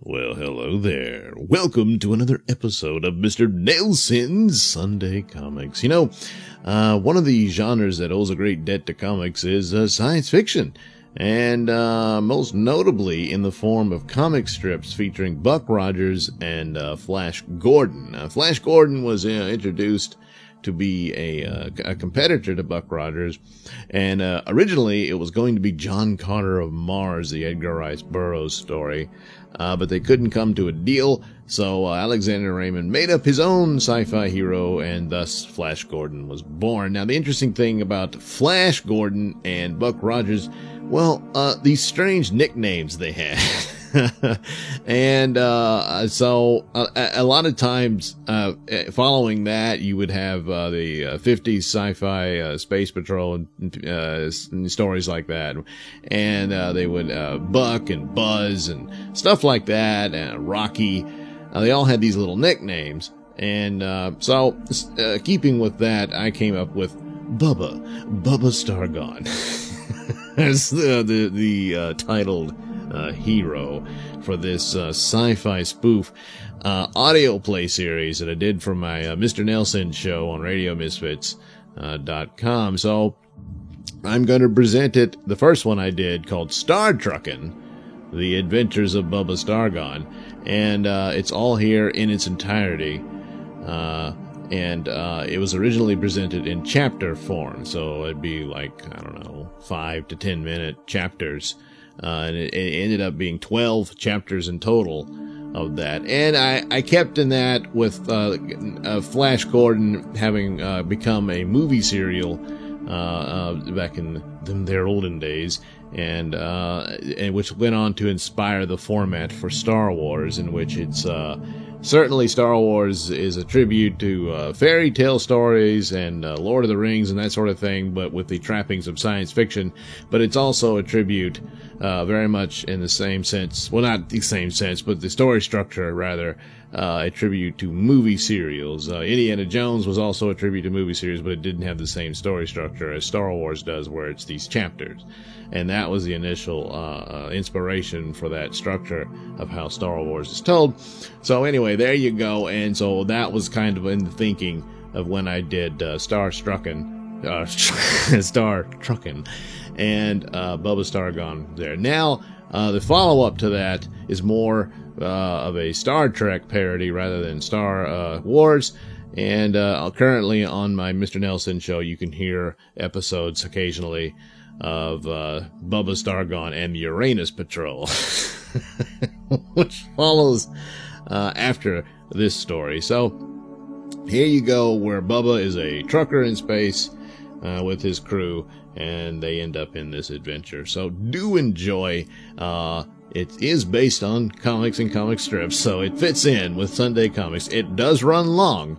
Well, hello there. Welcome to another episode of Mr. Nelson's Sunday Comics. You know, one of the genres that owes a great debt to comics is science fiction. And most notably in the form of comic strips featuring Buck Rogers and Flash Gordon. Flash Gordon was introduced to be a competitor to Buck Rogers, and originally it was going to be John Carter of Mars, the Edgar Rice Burroughs story, but they couldn't come to a deal, so Alexander Raymond made up his own sci-fi hero, and thus Flash Gordon was born. Now, the interesting thing about Flash Gordon and Buck Rogers, well, these strange nicknames they had. And so a lot of times following that, you would have the 50s sci-fi Space Patrol and stories like that, and they would Buck and Buzz and stuff like that, and Rocky. They all had these little nicknames, and so keeping with that, I came up with Bubba Stargone as the titled hero for this sci-fi spoof audio play series that I did for my Mr. Nelson show on RadioMisfits.com. So I'm going to present it. The first one I did called Star Truckin', The Adventures of Bubba Stargone, and it's all here in its entirety. And it was originally presented in chapter form, so it'd be like, I don't know, 5 to 10 minute chapters. And it ended up being 12 chapters in total of that. And I kept in that with Flash Gordon having become a movie serial back in their olden days, and which went on to inspire the format for Star Wars, in which it's certainly Star Wars is a tribute to fairy tale stories and Lord of the Rings and that sort of thing, but with the trappings of science fiction. But it's also a tribute very much in the same sense, well, not the same sense, but the story structure, rather, a tribute to movie serials. Indiana Jones was also a tribute to movie series, but it didn't have the same story structure as Star Wars does, where it's these chapters. And that was the initial inspiration for that structure of how Star Wars is told. So anyway, there you go. And so that was kind of in the thinking of when I did Star Truckin' and Bubba Stargone there. Now, the follow-up to that is more of a Star Trek parody rather than Star Wars. And currently on my Mr. Nelson show, you can hear episodes occasionally of Bubba Stargone and the Uranus Patrol, which follows after this story. So here you go, where Bubba is a trucker in space with his crew, and they end up in this adventure. So do enjoy. It is based on comics and comic strips, so it fits in with Sunday Comics. It does run long,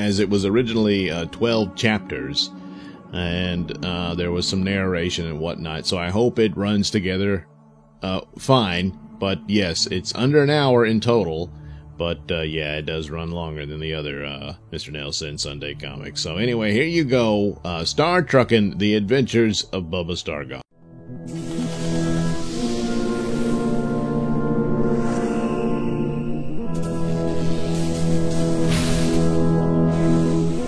as it was originally 12 chapters, and there was some narration and whatnot, so I hope it runs together fine. But yes, it's under an hour in total, but yeah, it does run longer than the other Mr. Nelson Sunday Comics. So anyway, here you go, Star Truckin', The Adventures of Bubba Stargone.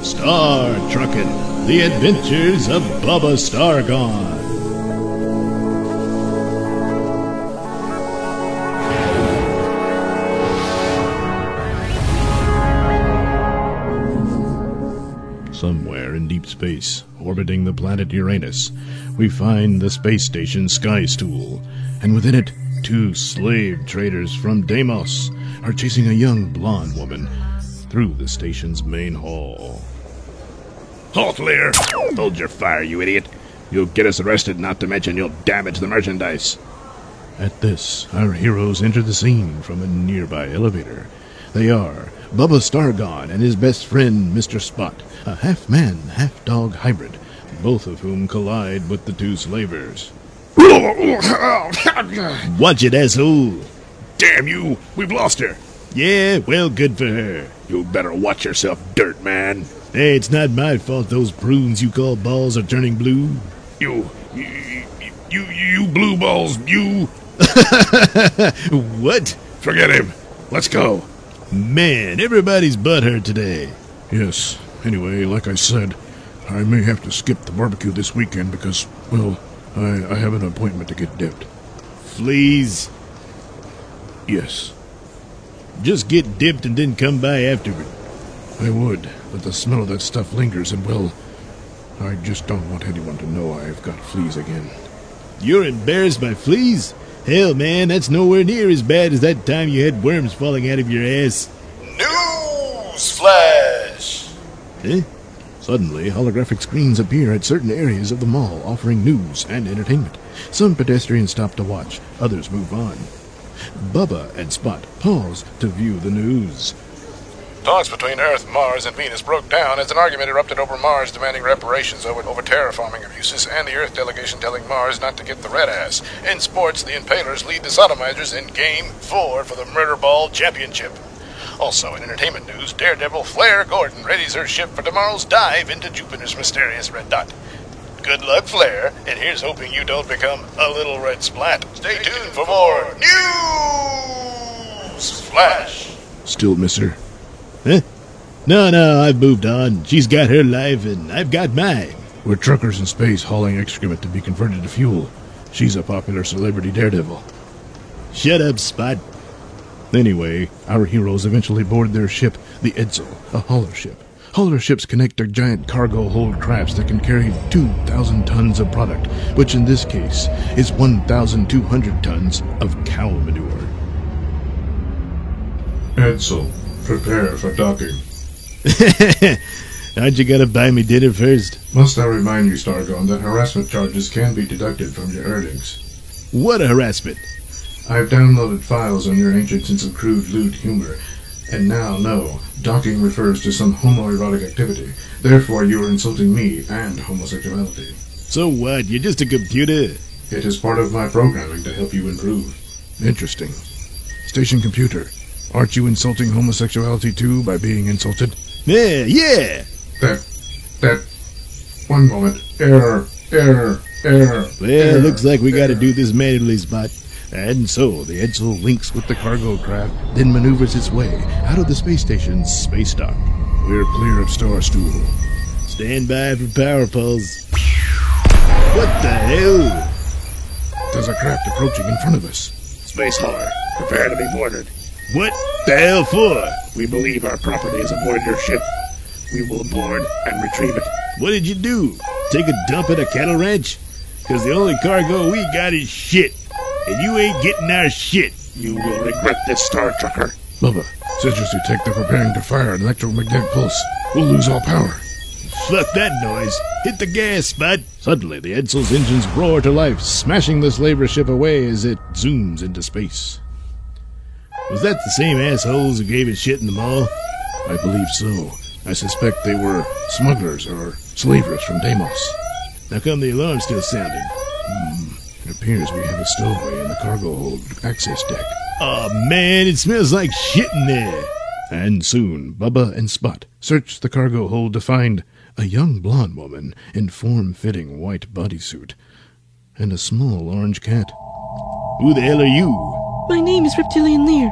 Star Truckin', The Adventures of Bubba Stargone. Somewhere in deep space, orbiting the planet Uranus, we find the space station Skystool, and within it, 2 slave traders from Deimos are chasing a young blonde woman through the station's main hall. Halt there! Hold your fire, you idiot. You'll get us arrested, not to mention you'll damage the merchandise. At this, our heroes enter the scene from a nearby elevator. They are Bubba Stargone and his best friend, Mr. Spot, a half-man, half-dog hybrid, both of whom collide with the 2 slavers. Watch it, asshole! Damn you! We've lost her! Yeah, well, good for her. You better watch yourself, dirt man. Hey, it's not my fault those prunes you call balls are turning blue. You blue balls, you! What? Forget him. Let's go. Man, everybody's butthurt today. Yes. Anyway, like I said, I may have to skip the barbecue this weekend because, well, I have an appointment to get dipped. Fleas. Yes. Just get dipped and then come by afterward. I would, but the smell of that stuff lingers and, well, I just don't want anyone to know I've got fleas again. You're embarrassed by fleas? Hell, man, that's nowhere near as bad as that time you had worms falling out of your ass. News flash! Eh? Suddenly, holographic screens appear at certain areas of the mall, offering news and entertainment. Some pedestrians stop to watch, others move on. Bubba and Spot pause to view the news. Talks between Earth, Mars, and Venus broke down as an argument erupted over Mars demanding reparations over terraforming abuses, and the Earth delegation telling Mars not to get the red ass. In sports, the Impalers lead the Sodomizers in Game 4 for the Murder Ball Championship. Also in entertainment news, Daredevil Flare Gordon readies her ship for tomorrow's dive into Jupiter's mysterious red dot. Good luck, Flare, and here's hoping you don't become a little red splat. Stay tuned for more News Flash! Still miss her? Huh? No, I've moved on. She's got her life and I've got mine. We're truckers in space hauling excrement to be converted to fuel. She's a popular celebrity daredevil. Shut up, Spot. Anyway, our heroes eventually board their ship, the Edsel, a hauler ship. Hauler ships connect to giant cargo hold crafts that can carry 2,000 tons of product, which in this case is 1,200 tons of cow manure. Edsel, prepare for docking. Aren't you gonna buy me dinner first? Must I remind you, Stargone, that harassment charges can be deducted from your earnings. What a harassment? I've downloaded files on your ancient sense of crude lewd humor, and now know docking refers to some homoerotic activity. Therefore, you are insulting me and homosexuality. So what? You're just a computer. It is part of my programming to help you improve. Interesting. Station computer, aren't you insulting homosexuality too by being insulted? Yeah. That... One moment. Error. Well, looks like we gotta do this manually, Spot. And so, the Edsel links with the cargo craft, then maneuvers its way out of the space station's space dock. We're clear of Starstool. Stand by for power pulse. What the hell? There's a craft approaching in front of us. Space hauler, prepare to be boarded. What the hell for? We believe our property is aboard your ship. We will board and retrieve it. What did you do? Take a dump at a cattle ranch? Because the only cargo we got is shit. And you ain't getting our shit. You will regret this, Star Trucker. Bubba, scissors detect they're preparing to fire an electromagnetic pulse. We'll lose all power. Fuck that noise. Hit the gas, Spot. Suddenly, the Edsel's engines roar to life, smashing the slaver ship away as it zooms into space. Was that the same assholes who gave it shit in the mall? I believe so. I suspect they were smugglers or slavers from Deimos. How come the alarm's still sounding? It appears we have a stowaway in the cargo hold access deck. Oh man, it smells like shit in there. And soon, Bubba and Spot search the cargo hold to find a young blonde woman in form-fitting white bodysuit and a small orange cat. Who the hell are you? My name is Reptilian Lear.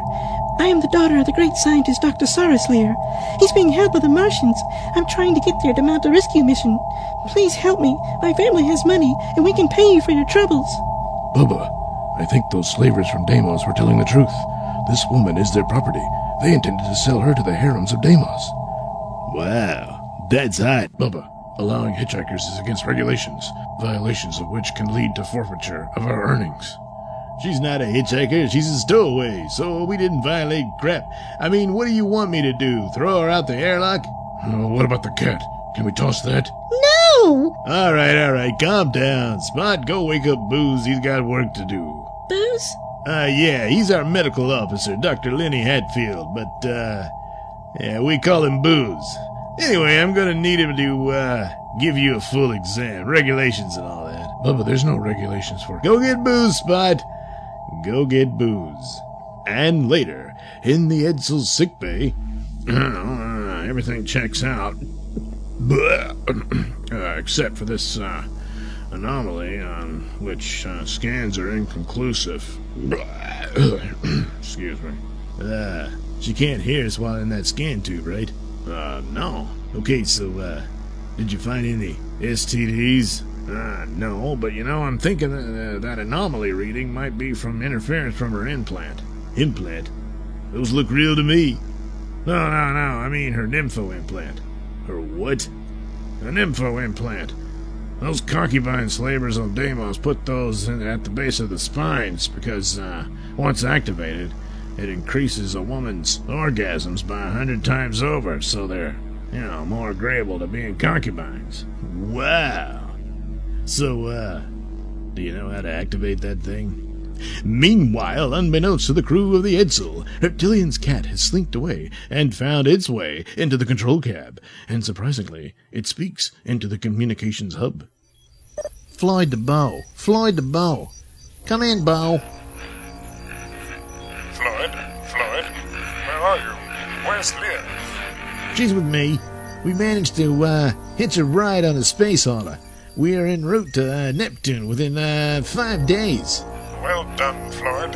I am the daughter of the great scientist Dr. Saurus Lear. He's being held by the Martians. I'm trying to get there to mount a rescue mission. Please help me. My family has money, and we can pay you for your troubles. Bubba, I think those slavers from Deimos were telling the truth. This woman is their property. They intended to sell her to the harems of Deimos. Wow, that's hot. Bubba, allowing hitchhikers is against regulations, violations of which can lead to forfeiture of our earnings. She's not a hitchhiker, she's a stowaway, so we didn't violate crap. I mean, what do you want me to do? Throw her out the airlock? Oh, what about the cat? Can we toss that? No! Alright, calm down. Spot, go wake up Booze, he's got work to do. Booze? Yeah, he's our medical officer, Dr. Lenny Hatfield, but, yeah, we call him Booze. Anyway, I'm gonna need him to, give you a full exam, regulations and all that. Bubba, there's no regulations for... Go get Booze, Spot. Go get Booze. And later, in the Edsel's sickbay... Everything checks out. Except for this, anomaly on which scans are inconclusive. Excuse me. She can't hear us while in that scan tube, right? No. Okay, so, did you find any STDs? No, but I'm thinking that anomaly reading might be from interference from her implant. Implant? Those look real to me. No, I mean her nympho implant. Her what? A nympho implant. Those concubine slavers on Deimos put those at the base of the spines because, once activated, it increases a woman's orgasms by 100 times over, so they're, more agreeable to being concubines. Wow. So, do you know how to activate that thing? Meanwhile, unbeknownst to the crew of the Edsel, Reptilian's cat has slinked away and found its way into the control cab, and surprisingly, it speaks into the communications hub. Floyd to Bo. Floyd to Bo. Come in, Bo. Floyd, where are you? Where's Leah? She's with me. We managed to, hitch a ride on a space hauler. We are en route to, Neptune within, 5 days. Well done, Floyd.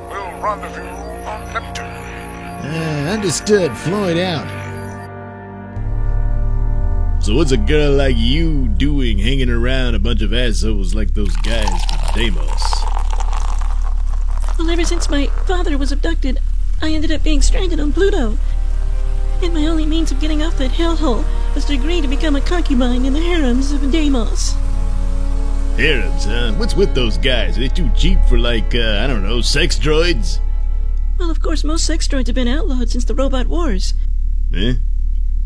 We'll rendezvous on Neptune. Understood. Floyd out. So what's a girl like you doing hanging around a bunch of assholes like those guys from Deimos? Well, ever since my father was abducted, I ended up being stranded on Pluto. And my only means of getting off that hellhole was to agree to become a concubine in the harems of Deimos. Harems, huh? What's with those guys? Are they too cheap for, sex droids? Well, of course, most sex droids have been outlawed since the Robot Wars. Eh?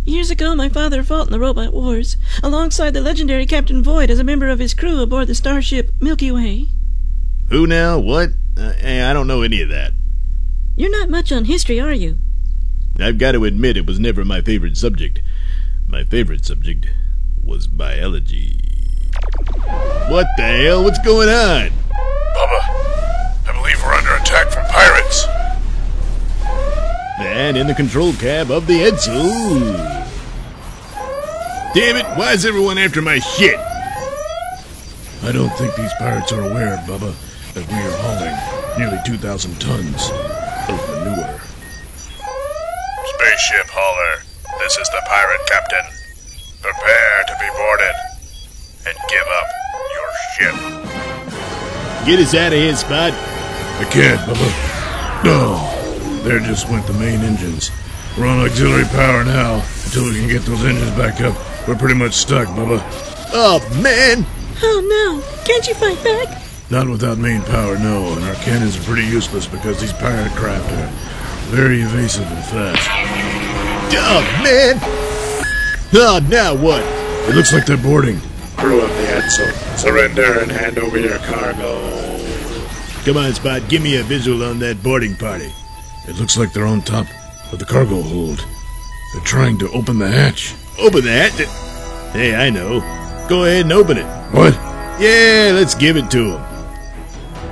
Years ago, my father fought in the Robot Wars, alongside the legendary Captain Void as a member of his crew aboard the starship Milky Way. Who now? What? I don't know any of that. You're not much on history, are you? I've got to admit it was never my favorite subject. My favorite subject was biology. What the hell? What's going on? Bubba, I believe we're under attack from pirates. And in the control cab of the Edsel. Damn it, why is everyone after my shit? I don't think these pirates are aware, Bubba, that we are hauling nearly 2,000 tons of manure. Spaceship hauler, this is the pirate captain. Prepare to be boarded and give up your ship. Get us out of here, Spot. I can't, Bubba. No, there just went the main engines. We're on auxiliary power now. Until we can get those engines back up, we're pretty much stuck, Bubba. Oh, man! Oh no! Can't you fight back? Not without main power, no, and our cannons are pretty useless because these pirate craft are very evasive and fast. Oh, man! Oh, now what? It looks like they're boarding. Crew of the Edsel, surrender and hand over your cargo. Come on, Spot, give me a visual on that boarding party. It looks like they're on top of the cargo hold. They're trying to open the hatch. Open the hatch? Hey, I know. Go ahead and open it. What? Yeah, let's give it to them.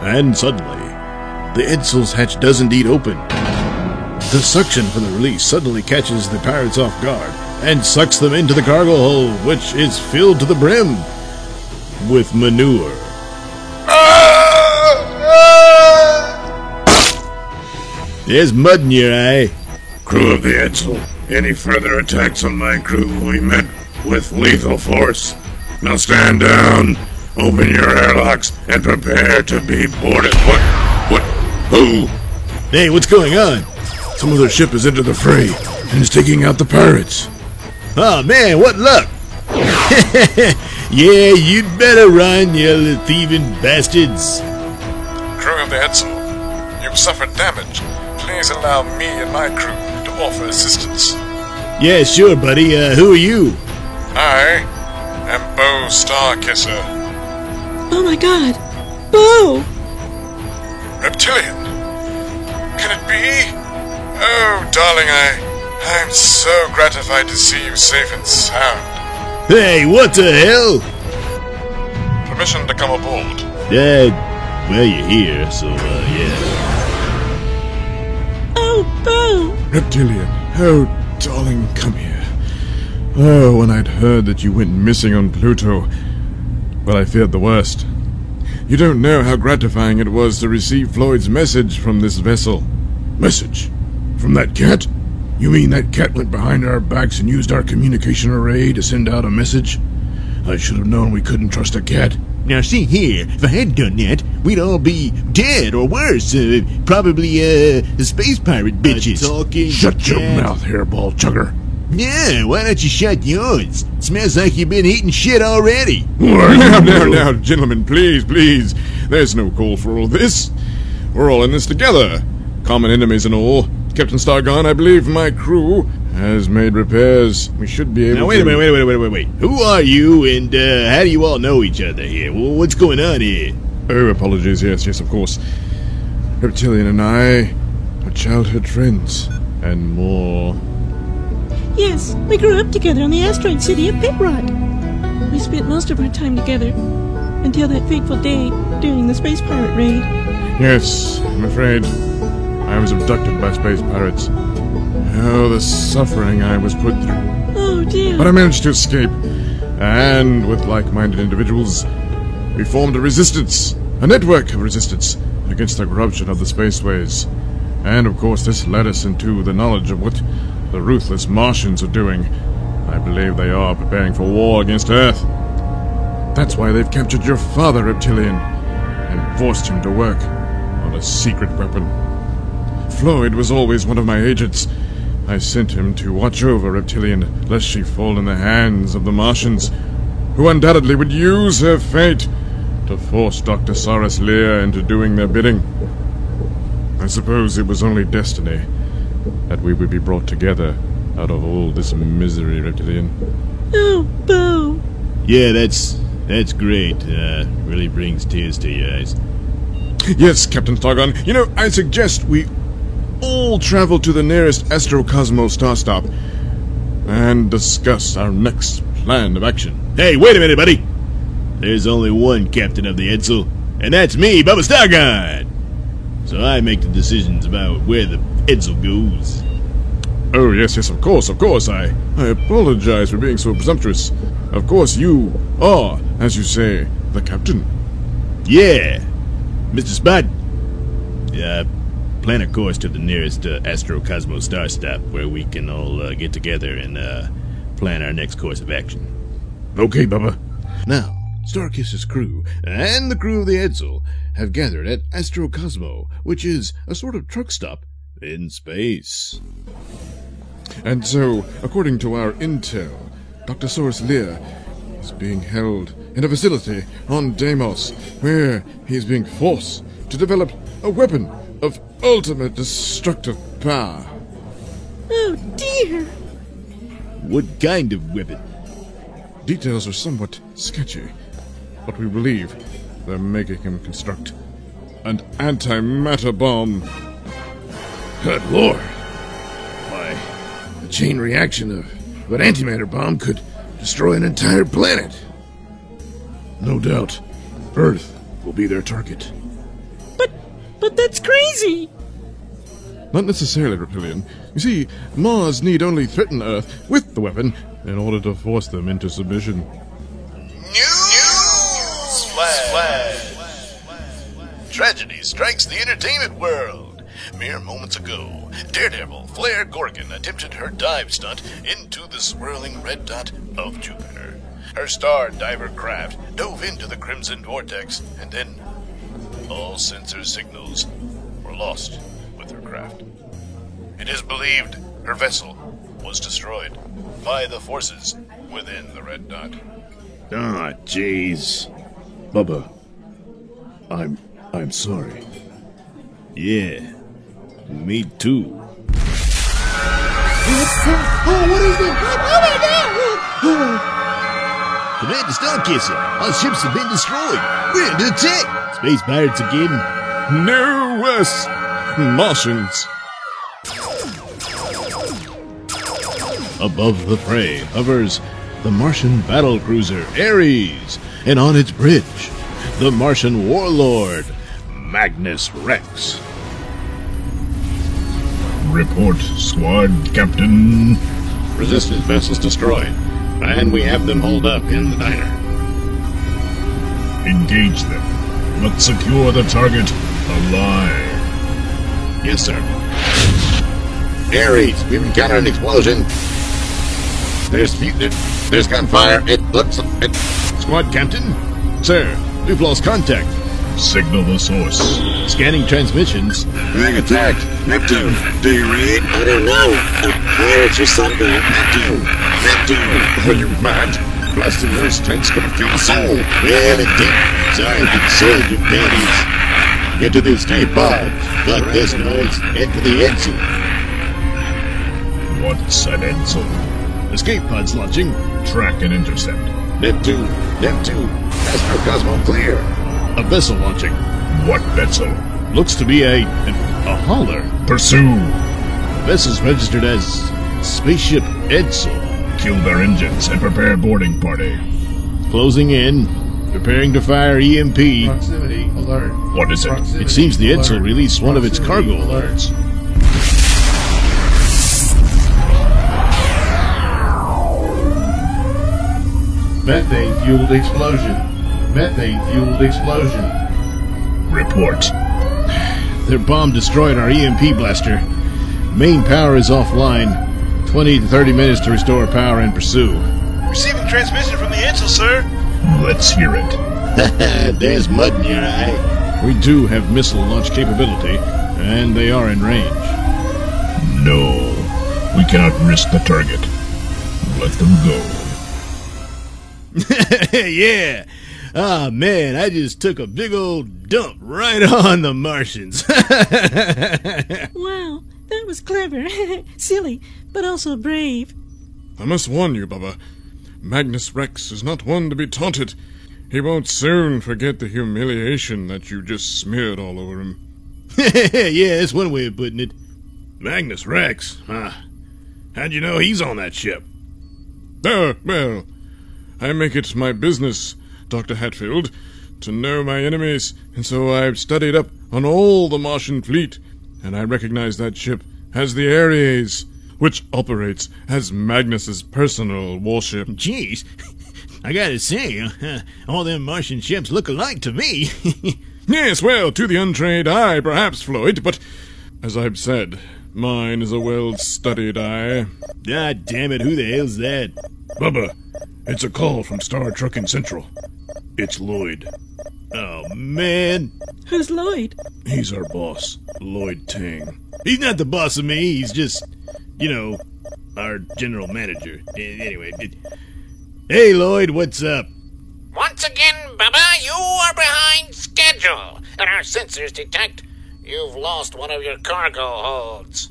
And suddenly, the Edsel's hatch does indeed open. The suction from the release suddenly catches the pirates off guard and sucks them into the cargo hold, which is filled to the brim with manure. There's mud in your eye. Crew of the Edsel, any further attacks on my crew will be met with lethal force. Now stand down, open your airlocks, and prepare to be boarded. What? Who? Hey, what's going on? Some other ship has entered the fray and is taking out the pirates. Oh man, what luck! Yeah, you'd better run, you little thieving bastards. Crew of the Edsel, you've suffered damage. Please allow me and my crew to offer assistance. Yeah, sure, buddy. Who are you? I am Bo Starkisser. Oh my god! Bo! Reptilian? Can it be? Oh, darling, I'm so gratified to see you safe and sound. Hey, what the hell? Permission to come aboard. Well, you're here, so, yeah. Oh, Bo! Reptilian, oh, darling, come here. Oh, when I'd heard that you went missing on Pluto, well, I feared the worst. You don't know how gratifying it was to receive Floyd's message from this vessel. Message? From that cat? You mean that cat went behind our backs and used our communication array to send out a message? I should have known we couldn't trust a cat. Now see here, if I hadn't done that, we'd all be dead or worse. Probably, the space pirate bitches. Shut your mouth, hairball chugger. Yeah, why don't you shut yours? Smells like you've been eating shit already. Now, gentlemen, please. There's no call for all this. We're all in this together. Common enemies and all. Captain Stargon, I believe my crew has made repairs. We should be able to... Now, wait a minute. Who are you, and how do you all know each other here? What's going on here? Oh, apologies. Yes, of course. Reptilian and I are childhood friends. And more. Yes, we grew up together on the asteroid city of Pitrod. We spent most of our time together until that fateful day during the space pirate raid. Yes, I'm afraid I was abducted by space pirates. Oh, the suffering I was put through. Oh, dear. But I managed to escape. And with like-minded individuals, we formed a resistance, a network of resistance against the corruption of the spaceways. And of course, this led us into the knowledge of what the ruthless Martians are doing. I believe they are preparing for war against Earth. That's why they've captured your father, Reptilian, and forced him to work on a secret weapon. Floyd was always one of my agents. I sent him to watch over Reptilian, lest she fall in the hands of the Martians, who undoubtedly would use her fate to force Dr. Saris Lear into doing their bidding. I suppose it was only destiny that we would be brought together out of all this misery, Reptilian. Oh, Bo. Yeah, that's great. Really brings tears to your eyes. Yes, Captain Stargon. You know, I suggest we all travel to the nearest Astrocosmo star stop and discuss our next plan of action. Hey, wait a minute, buddy. There's only one captain of the Edsel, and that's me, Bubba Stargon. So I make the decisions about where the Edsel goes. Oh, yes, of course. I apologize for being so presumptuous. Of course, you are, as you say, the captain. Yeah, Mr. Spot. Plan a course to the nearest Astrocosmo star stop where we can all get together and plan our next course of action. Okay, Bubba. Now, Starkiss's crew and the crew of the Edsel have gathered at Astrocosmo, which is a sort of truck stop in space. And so, according to our intel, Dr. Saris Lear is being held in a facility on Deimos, where he is being forced to develop a weapon of ultimate destructive power. Oh, dear. What kind of weapon? Details are somewhat sketchy, but we believe they're making him construct an antimatter bomb. Good Lord. Why, the chain reaction of an antimatter bomb could destroy an entire planet. No doubt, Earth will be their target. But that's crazy. Not necessarily, Reptilian. You see, Mars need only threaten Earth with the weapon in order to force them into submission. Tragedy strikes the entertainment world. Mere moments ago, Daredevil Flare Gorgon attempted her dive stunt into the swirling red dot of Jupiter. Her star diver craft dove into the crimson vortex, and then all sensor signals were lost with her craft. It is believed her vessel was destroyed by the forces within the red dot. Ah, jeez. Bubba, I'm sorry. Yeah, me too. What is it? Commander Starkisser, our ships have been destroyed. We're under attack. Space pirates again. No worse! Martians! Above the fray hovers the Martian battlecruiser Ares, and on its bridge, the Martian warlord Magnus Rex. Report, squad captain. Resistance vessels destroyed, and we have them holed up in the diner. Engage them. Let's secure the target alive. Yes, sir. Aries, we've encountered an explosion. There's mutiny. There's gunfire. It looks... Squad captain? Sir, we've lost contact. Signal the source. Scanning transmissions. Being attacked. Neptune, do you read? I don't know. Pirates or something. Neptune. Are you mad? Blasting those tanks gonna feel the soul. Well, indeed. Sorry if it's sold your panties. Get to the escape pod. Fuck this noise. Head for the exit. What's an Edsel? Escape pods launching. Track and intercept. Neptune. Astrocosmo clear. A vessel launching. What vessel? Looks to be a hauler. Pursue. Vessel's registered as Spaceship Edsel. Kill their engines and prepare boarding party. Closing in. Preparing to fire EMP. Proximity alert. What is it? It seems the Edsel released one of its cargo alerts. Methane-fueled explosion. Methane-fueled explosion. Report. Their bomb destroyed our EMP blaster. Main power is offline. 20 to 30 minutes to restore power and pursue. Receiving transmission from the Edsel, sir. Let's hear it. There's mud in your eye. We do have missile launch capability, and they are in range. No. We cannot risk the target. Let them go. Yeah. Ah, man, I just took a big old dump right on the Martians. Wow, that was clever. Silly, but also brave. I must warn you, Bubba. Magnus Rex is not one to be taunted. He won't soon forget the humiliation that you just smeared all over him. Yeah, that's one way of putting it. Magnus Rex? Huh. How'd you know he's on that ship? Well, I make it my business, Dr. Hatfield, to know my enemies, and so I've studied up on all the Martian fleet, and I recognize that ship as the Aries, which operates as Magnus's personal warship. Jeez, I gotta say, all them Martian ships look alike to me. Yes, well, to the untrained eye, perhaps, Floyd, but as I've said, mine is a well-studied eye. God damn it, who the hell's that? Bubba, it's a call from Star Trucking Central. It's Lloyd. Oh, man. Who's Lloyd? He's our boss, Lloyd Tang. He's not the boss of me, he's just, our general manager. Anyway, hey, Lloyd, what's up? Once again, Bubba, you are behind schedule, and our sensors detect you've lost one of your cargo holds.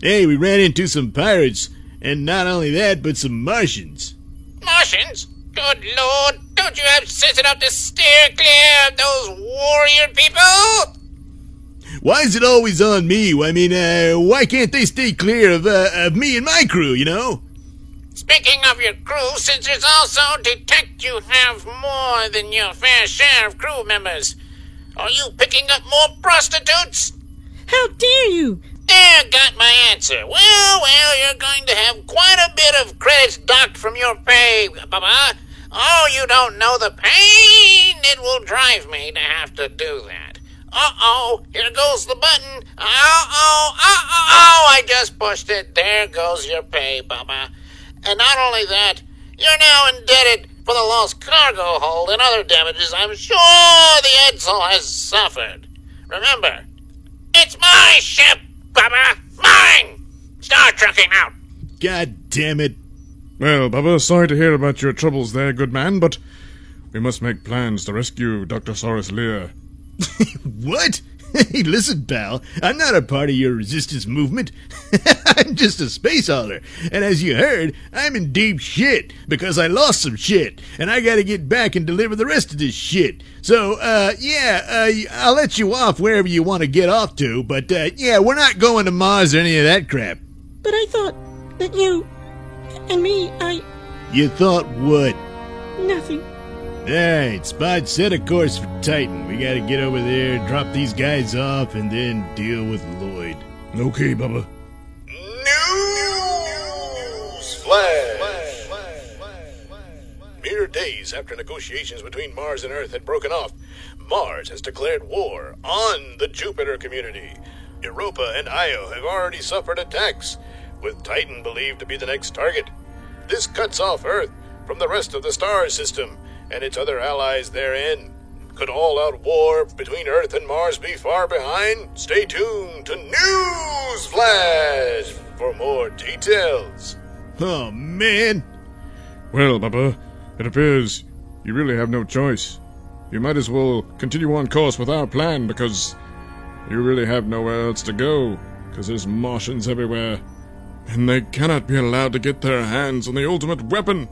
Hey, we ran into some pirates, and not only that, but some Martians. Martians? Good Lord, don't you have sense enough to steer clear of those warrior people? Why is it always on me? I mean, why can't they stay clear of me and my crew, Speaking of your crew, sensors also detect you have more than your fair share of crew members. Are you picking up more prostitutes? How dare you? There, got my answer. Well, you're going to have quite a bit of credits docked from your pay, Bubba. Oh, you don't know the pain it will drive me to have to do that. Uh-oh, here goes the button. I just pushed it. There goes your pay, Bubba. And not only that, you're now indebted for the lost cargo hold and other damages I'm sure the Edsel has suffered. Remember, it's my ship, Bubba! Mine! Star Trucking out! God damn it. Well, Bubba, sorry to hear about your troubles there, good man, but we must make plans to rescue Dr. Saurus Lear. What? Hey, listen, pal, I'm not a part of your resistance movement. I'm just a space hauler, and as you heard, I'm in deep shit because I lost some shit, and I gotta get back and deliver the rest of this shit. So, I'll let you off wherever you want to get off to, but, we're not going to Mars or any of that crap. But I thought that you and me, You thought what? nothing. Alright, Spot, set a course for Titan. We gotta get over there, drop these guys off, and then deal with Lloyd. Okay, Bubba. News Flash! Mere days after negotiations between Mars and Earth had broken off, Mars has declared war on the Jupiter community. Europa and Io have already suffered attacks, with Titan believed to be the next target. This cuts off Earth from the rest of the star system and its other allies therein. Could all-out war between Earth and Mars be far behind? Stay tuned to Newsflash for more details. Oh, man. Well, Bubba, it appears you really have no choice. You might as well continue on course with our plan, because you really have nowhere else to go, because there's Martians everywhere, and they cannot be allowed to get their hands on the ultimate weapon.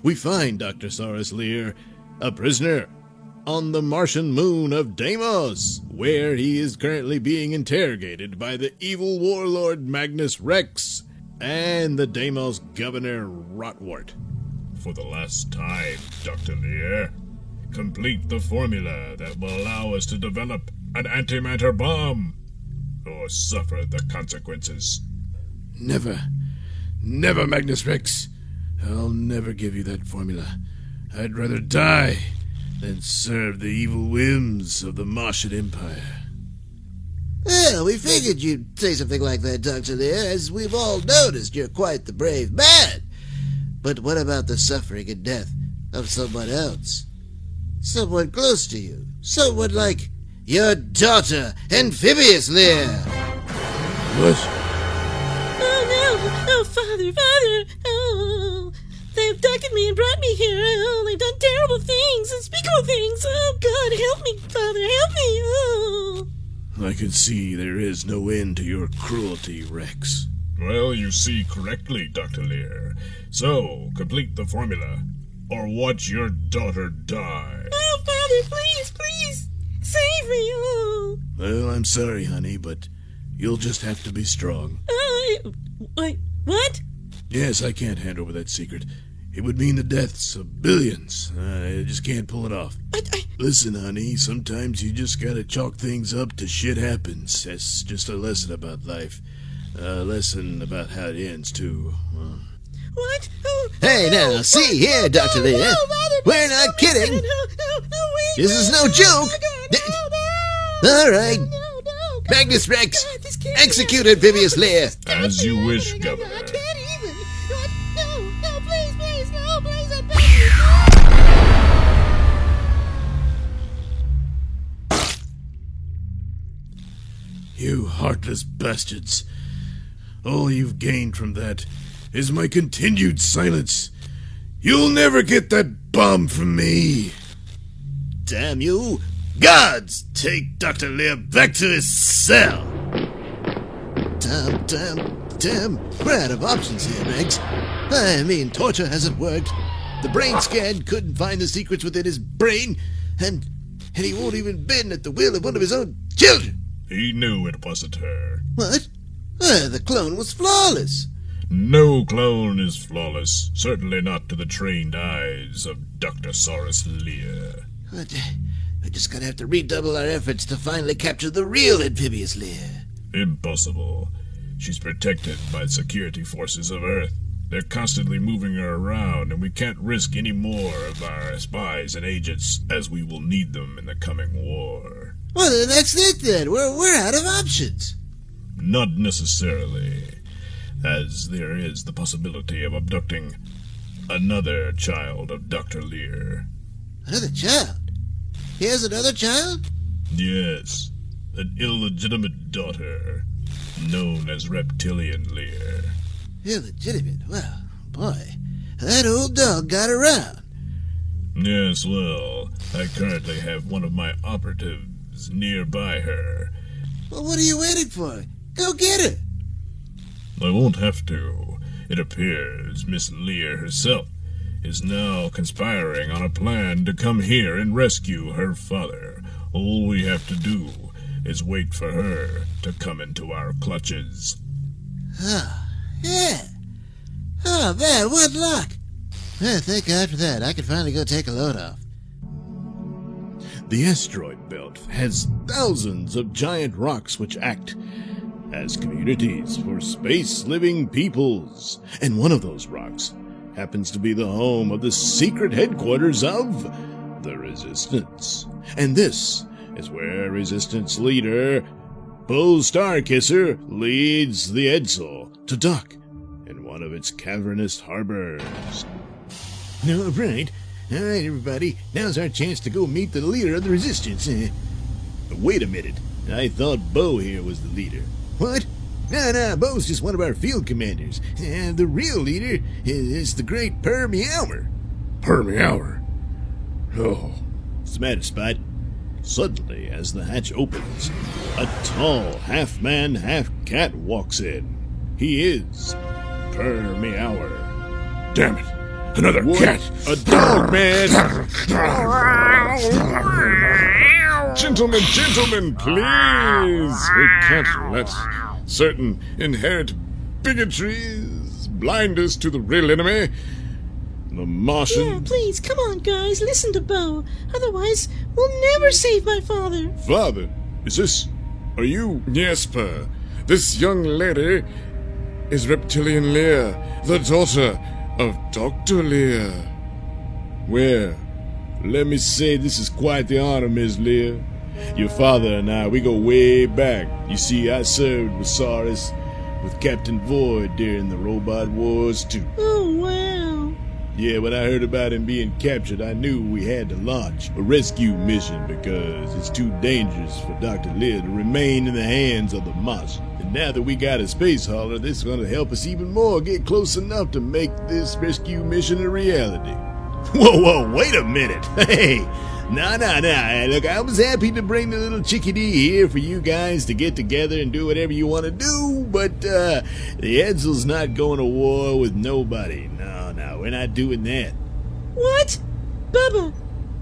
We find Dr. Saurus Lear a prisoner on the Martian moon of Deimos, where he is currently being interrogated by the evil warlord Magnus Rex and the Deimos governor Rotwart. For the last time, Dr. Lear, complete the formula that will allow us to develop an antimatter bomb, or suffer the consequences. Never, Magnus Rex. I'll never give you that formula. I'd rather die than serve the evil whims of the Martian Empire. Well, we figured you'd say something like that, Dr. Lear, as we've all noticed you're quite the brave man. But what about the suffering and death of someone else? Someone close to you. Someone like your daughter, Amphibious Lear. What? Oh, no! Oh, Father! Oh, they abducted me and brought me here. Oh, they've done terrible things, unspeakable things. Oh, God, help me, Father, help me. Oh. I can see there is no end to your cruelty, Rex. Well, you see correctly, Dr. Lear. So, complete the formula, or watch your daughter die. Oh, Father, please, save me. Oh. Well, I'm sorry, honey, but you'll just have to be strong. Wait, what? Yes, I can't hand over that secret. It would mean the deaths of billions. I just can't pull it off. Listen, honey, sometimes you just gotta chalk things up to shit happens. That's just a lesson about life. A lesson about how it ends, too. What? Oh, Hey, no, now, see here, Dr. Lear. No, Father, We're please, not kidding. No, wait. This is no joke. All right. Magnus Rex, execute Amphibious Lear. As you wish, Governor. I can't even. No, please, I beg you. You heartless bastards. All you've gained from that is my continued silence. You'll never get that bomb from me. Damn you. Gods, take Dr. Lear back to his cell. Damn. We're out of options here, Rex. I mean, torture hasn't worked. The brain scan couldn't find the secrets within his brain, and he won't even bend at the will of one of his own children. He knew it wasn't her. What? The clone was flawless. No clone is flawless. Certainly not to the trained eyes of Dr. Saurus Lear. We're just gonna have to redouble our efforts to finally capture the real Amphibious Lear. Impossible. She's protected by the security forces of Earth. They're constantly moving her around, and we can't risk any more of our spies and agents, as we will need them in the coming war. Well, then that's it then. We're out of options. Not necessarily, as there is the possibility of abducting another child of Dr. Lear. Another child? He has another child? Yes, an illegitimate daughter, known as Reptilian Lear. Illegitimate? Well, boy, that old dog got around. Yes, well, I currently have one of my operatives nearby her. Well, what are you waiting for? Go get her. I won't have to. It appears Miss Lear herself is now conspiring on a plan to come here and rescue her father. All we have to do is wait for her to come into our clutches. Oh, yeah. Oh, man, what luck. Well, thank God for that. I can finally go take a load off. The asteroid belt has thousands of giant rocks which act as communities for space-living peoples. And one of those rocks happens to be the home of the secret headquarters of the Resistance. And this is where Resistance leader Bo Starkisser leads the Edsel to dock in one of its cavernous harbors. All right, everybody. Now's our chance to go meet the leader of the Resistance. Wait a minute. I thought Bo here was the leader. What? No, Bo's just one of our field commanders. The real leader is the great Per Meower. Per Meower? Oh. What's the matter, Spot? Suddenly, as the hatch opens, a tall half-man, half-cat walks in. He is Per Meower. Damn it! Another What? cat! A dog, man! Gentlemen, please! We can't let certain inherent bigotries blind us to the real enemy, the Martian. Yeah, please, come on, guys, listen to Bo. Otherwise, we'll never save my father. Father, are you? Yes, Per. This young lady is Reptilian Lear, the daughter of Dr. Lear. Well, let me say this is quite the honor, Miss Lear. Your father and I, we go way back. You see, I served with Saurus, with Captain Void during the Robot Wars too. Oh, wow. Yeah, when I heard about him being captured, I knew we had to launch a rescue mission because it's too dangerous for Dr. Lear to remain in the hands of the Martian. And now that we got a space hauler, this is going to help us even more get close enough to make this rescue mission a reality. Whoa, wait a minute. Hey, nah. Look, I was happy to bring the little chickadee here for you guys to get together and do whatever you want to do, but the Edsel's not going to war with nobody. No, we're not doing that. What? Bubba,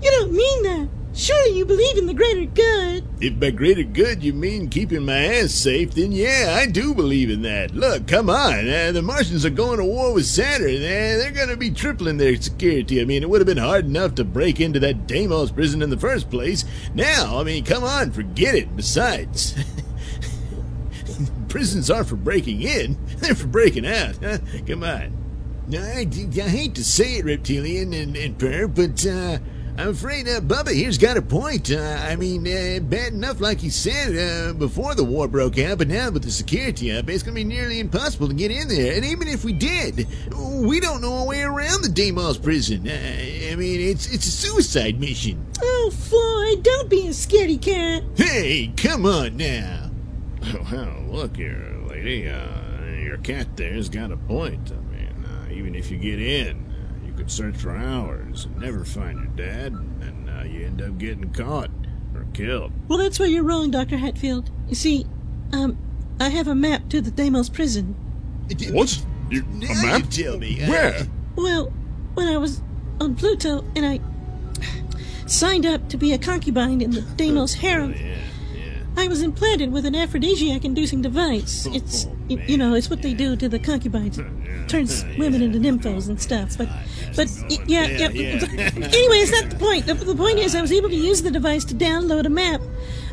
you don't mean that. Surely you believe in the greater good. If by greater good you mean keeping my ass safe, then yeah, I do believe in that. Look, come on, the Martians are going to war with Saturn. They're going to be tripling their security. I mean, it would have been hard enough to break into that Deimos prison in the first place. Now, I mean, come on, forget it. Besides, prisons aren't for breaking in, they're for breaking out. Huh? Come on. I hate to say it, Reptilian and Per, but I'm afraid Bubba here's got a point. I mean, bad enough, like he said, before the war broke out, but now with the security up, it's going to be nearly impossible to get in there. And even if we did, we don't know our way around the Deimos prison. I mean, it's a suicide mission. Oh, Floyd, don't be a scaredy cat. Hey, come on now. Well, look here, lady. Your cat there's got a point. I mean, even if you get in, you could search for hours and never find your dad, and you end up getting caught or killed. Well, that's where you're wrong, Dr. Hatfield. You see, I have a map to the Deimos prison. What? A map? You tell me. Where? Well, when I was on Pluto and I signed up to be a concubine in the Deimos harem, I was implanted with an aphrodisiac-inducing device. It's, it's what they do to the concubines. It turns women into nymphos and stuff. But yeah. Anyway, it's not the point. The point is I was able to use the device to download a map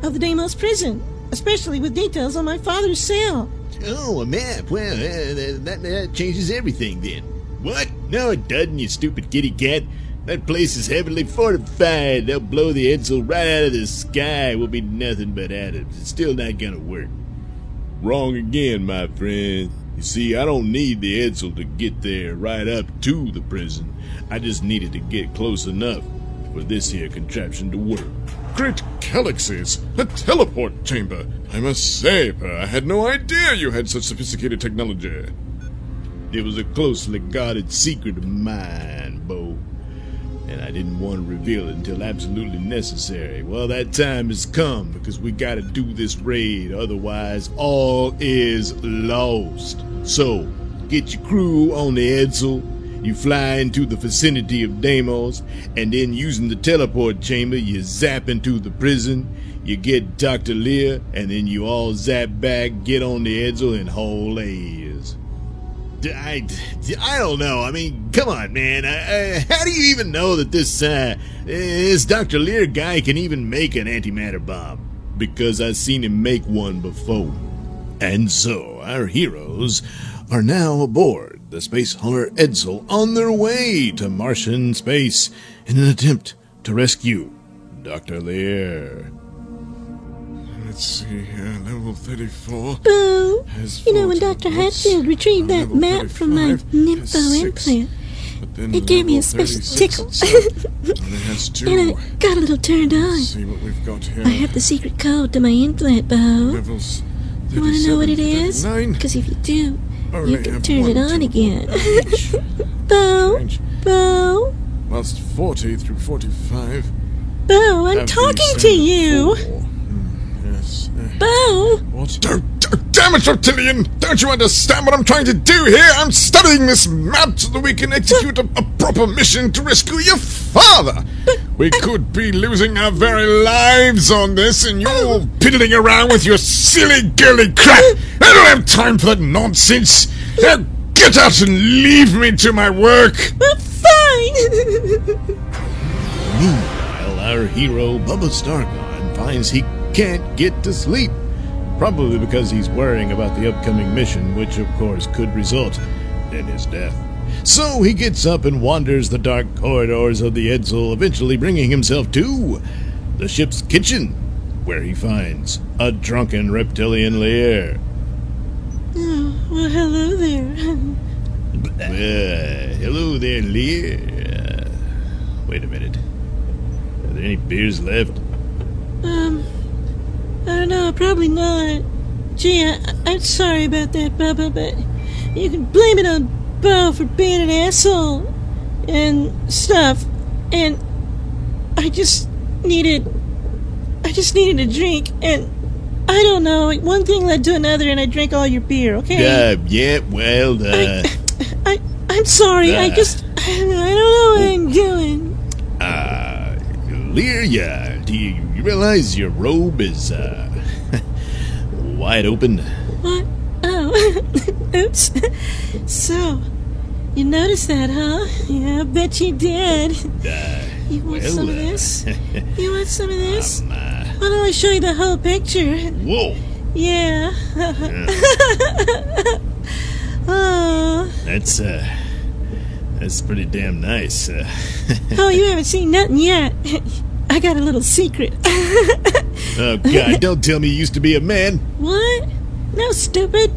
of the Deimos prison, especially with details on my father's cell. Oh, a map. Well, that changes everything then. What? No, it doesn't, you stupid kitty cat. That place is heavily fortified. They'll blow the Edsel right out of the sky. We'll be nothing but atoms. It's still not gonna work. Wrong again, my friend. You see, I don't need the Edsel to get there right up to the prison. I just needed to get close enough for this here contraption to work. Great galaxies! A teleport chamber! I must say, Per, I had no idea you had such sophisticated technology. It was a closely guarded secret of mine, Bo. And I didn't want to reveal it until absolutely necessary. Well, that time has come because we gotta do this raid, otherwise all is lost. So, get your crew on the Edsel, you fly into the vicinity of Deimos, and then using the teleport chamber, you zap into the prison, you get Dr. Lear, and then you all zap back, get on the Edsel, and haul ass. I don't know. I mean, come on, man. How do you even know that this Dr. Lear guy can even make an antimatter bomb? Because I've seen him make one before. And so, our heroes are now aboard the space hauler Edsel on their way to Martian space in an attempt to rescue Dr. Lear. Let's see here, level 34. Boo! Has You know, when 40 Dr. inputs, Hatfield retrieved that level map from my 35 nympho has 6, implant, but then it gave me a level special 36 tickle. itself only has 2. And I got a little turned on. Let's see what we've got here. I have the secret code to my implant, Bo. Levels You want to know what it 37 is? 39. Because if you do, Only you can have turn it 1, on 2, again. each. Bo, Strange. Bo, Whilst 40 through 45. Bo, I'm have the talking to standard you. 4. Yes. Bo, What? Damn it, Reptilian! Don't you understand what I'm trying to do here? I'm studying this map so that we can execute a proper mission to rescue your father! We could be losing our very lives on this, and you're piddling around with your silly girly crap! I don't have time for that nonsense! Now get out and leave me to my work! fine. Meanwhile, our hero, Bubba Starcon, finds he can't get to sleep. Probably because he's worrying about the upcoming mission, which of course could result in his death. So he gets up and wanders the dark corridors of the Edsel, eventually bringing himself to the ship's kitchen, where he finds a drunken reptilian Lear. Oh, well, hello there. Hello there, Lear. Wait a minute. Are there any beers left? I don't know, probably not. Gee, I'm sorry about that, Bubba, but you can blame it on Bo for being an asshole and stuff. And I just needed a drink, and I don't know, one thing led to another, and I drank all your beer, okay? Yeah, well, I'm sorry, I don't know what I'm doing. Lear, do you realize your robe is, wide open? What? Oh, oops. So, you noticed that, huh? Yeah, I bet you did. You want some of this? You want some of this? Why don't I show you the whole picture? Whoa! Yeah. Oh. That's pretty damn nice. Oh, you haven't seen nothing yet. I got a little secret. Oh, God, don't tell me you used to be a man. What? No, stupid.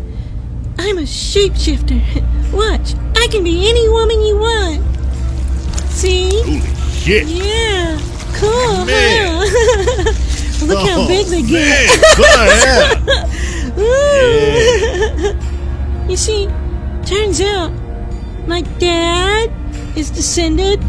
I'm a shapeshifter. Watch, I can be any woman you want. See? Holy shit. Yeah. Cool, Man. huh? Look how big they get. Yeah. You see, turns out my dad is descended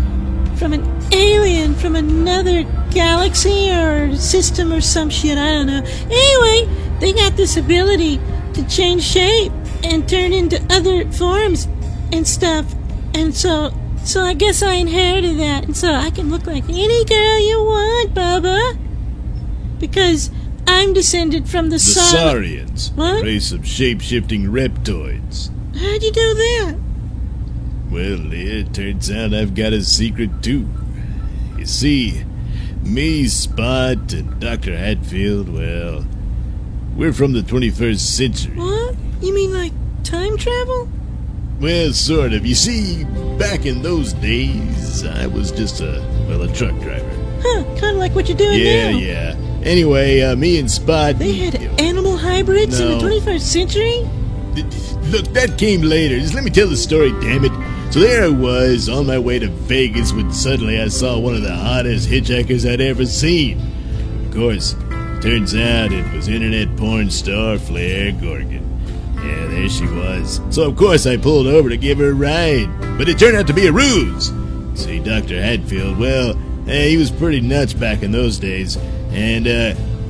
from an alien from another galaxy or system or some shit, I don't know. Anyway, they got this ability to change shape and turn into other forms and stuff. And so I guess I inherited that. And so I can look like any girl you want, Bubba. Because I'm descended from the Saurians, What? a race of shape-shifting reptoids. How'd you do that? Well, it turns out I've got a secret too. You see, me, Spot, and Dr. Hatfield, well, we're from the 21st century. What? You mean like time travel? Well, sort of. You see, back in those days, I was just a truck driver. Huh, kind of like what you're doing now. Yeah. Anyway, me and Spot... They had animal hybrids in No. the 21st century? Look, that came later. Just let me tell the story, damn it. So there I was, on my way to Vegas, when suddenly I saw one of the hottest hitchhikers I'd ever seen. Of course, turns out it was internet porn star Flair Gorgon. Yeah, there she was. So of course I pulled over to give her a ride. But it turned out to be a ruse. See, Dr. Hatfield, well, he was pretty nuts back in those days. And,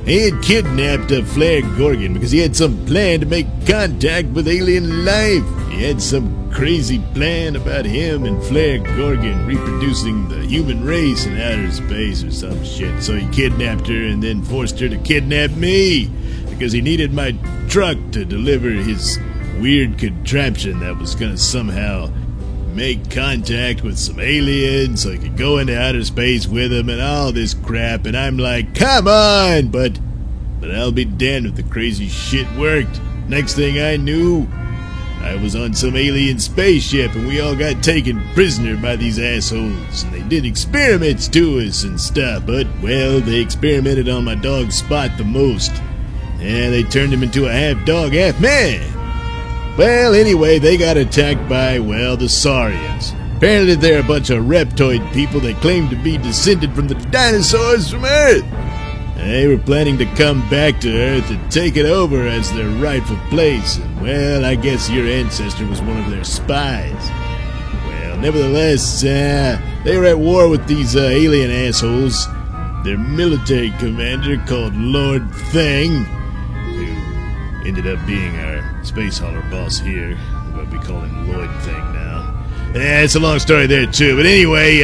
he had kidnapped Flair Gorgon because he had some plan to make contact with alien life. He had some crazy plan about him and Flair Gorgon reproducing the human race in outer space or some shit. So he kidnapped her and then forced her to kidnap me because he needed my truck to deliver his weird contraption that was gonna somehow make contact with some aliens so he could go into outer space with him and all this crap. And I'm like, come on! But I'll be damned if the crazy shit worked. Next thing I knew, I was on some alien spaceship and we all got taken prisoner by these assholes. And they did experiments to us and stuff, but, well, they experimented on my dog Spot the most. And they turned him into a half dog, half man. Well, anyway, they got attacked by, well, the Saurians. Apparently they're a bunch of reptoid people that claim to be descended from the dinosaurs from Earth. They were planning to come back to Earth and take it over as their rightful place, and, well, I guess your ancestor was one of their spies. Well, nevertheless, they were at war with these alien assholes. Their military commander, called Lord Thang, who ended up being our space hauler boss here, but we call him Lloyd Thang now. It's a long story there, too. But anyway,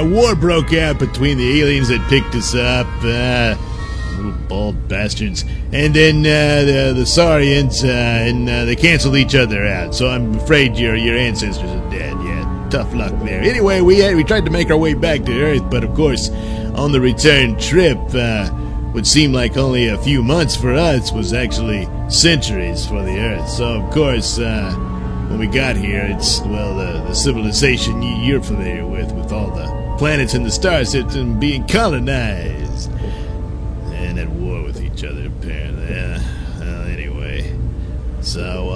war broke out between the aliens that picked us up, little bald bastards, and then the Saurians, and they canceled each other out. So I'm afraid your ancestors are dead. Yeah, tough luck there. Anyway, we tried to make our way back to Earth, but of course, on the return trip, what seemed like only a few months for us was actually centuries for the Earth. So, of course, when we got here, it's, well, the civilization you're familiar with all the planets in the star system being colonized and at war with each other, apparently. Well, anyway. So,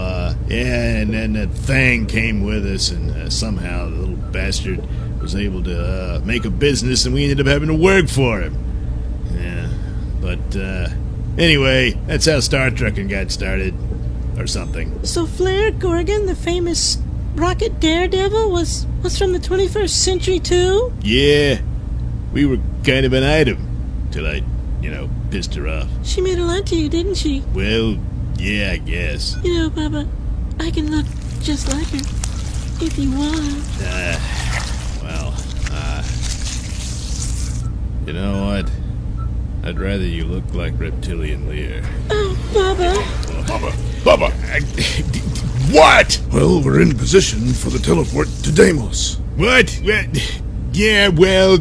and then that Thang came with us, and somehow the little bastard was able to make a business, and we ended up having to work for him. Yeah, but, anyway, that's how Star Trekking got started. Or something. So Flair Gorgon, the famous rocket daredevil, was from the 21st century too? Yeah. We were kind of an item. Till I, pissed her off. She made a lot to you, didn't she? Well, yeah, I guess. Bubba, I can look just like her. If you want. You know what? I'd rather you look like Reptilian Lear. Oh, Bubba. Bubba! What? Well, we're in position for the teleport to Deimos. What? Yeah, well,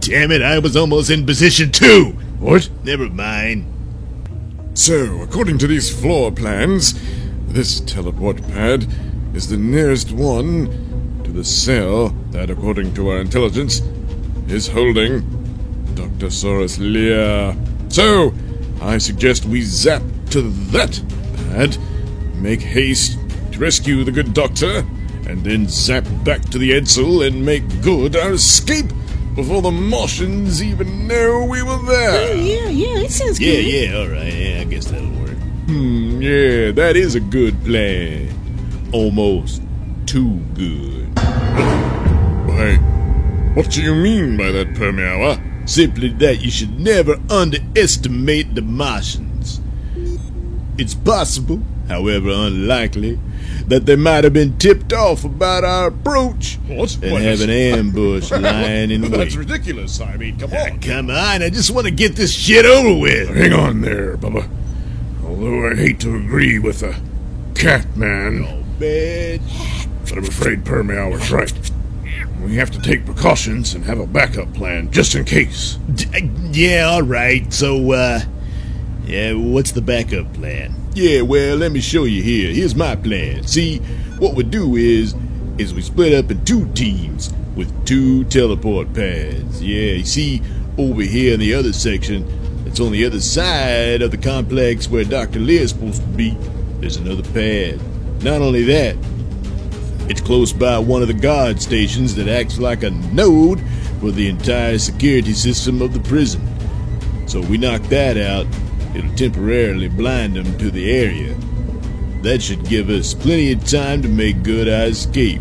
damn it, I was almost in position too. What? Never mind. So, according to these floor plans, this teleport pad is the nearest one to the cell that, according to our intelligence, is holding Dr. Saurus Lear. So, I suggest we zap to that pad, make haste to rescue the good doctor, and then zap back to the Edsel and make good our escape before the Martians even know we were there. Oh, yeah, that sounds good. Yeah, alright, yeah, I guess that'll work. Yeah, that is a good plan. Almost too good. Why, what do you mean by that, Permiawa? Simply that you should never underestimate the Martians. It's possible, however unlikely, that they might have been tipped off about our approach What? and have an ambush lying in wait. That's ridiculous. I mean, come on. Come on, I just want to get this shit over with. Hang on there, Bubba. Although I hate to agree with the cat man, Oh, man. but I'm afraid Permiawa's right. We have to take precautions and have a backup plan just in case. Yeah, alright, so, what's the backup plan? Yeah, well, let me show you here. Here's my plan. See, what we do is we split up in 2 teams with 2 teleport pads. Yeah, you see, over here in the other section, it's on the other side of the complex where Dr. Lear's supposed to be, there's another pad. Not only that, it's close by one of the guard stations that acts like a node for the entire security system of the prison. So we knock that out, it'll temporarily blind them to the area. That should give us plenty of time to make good our escape.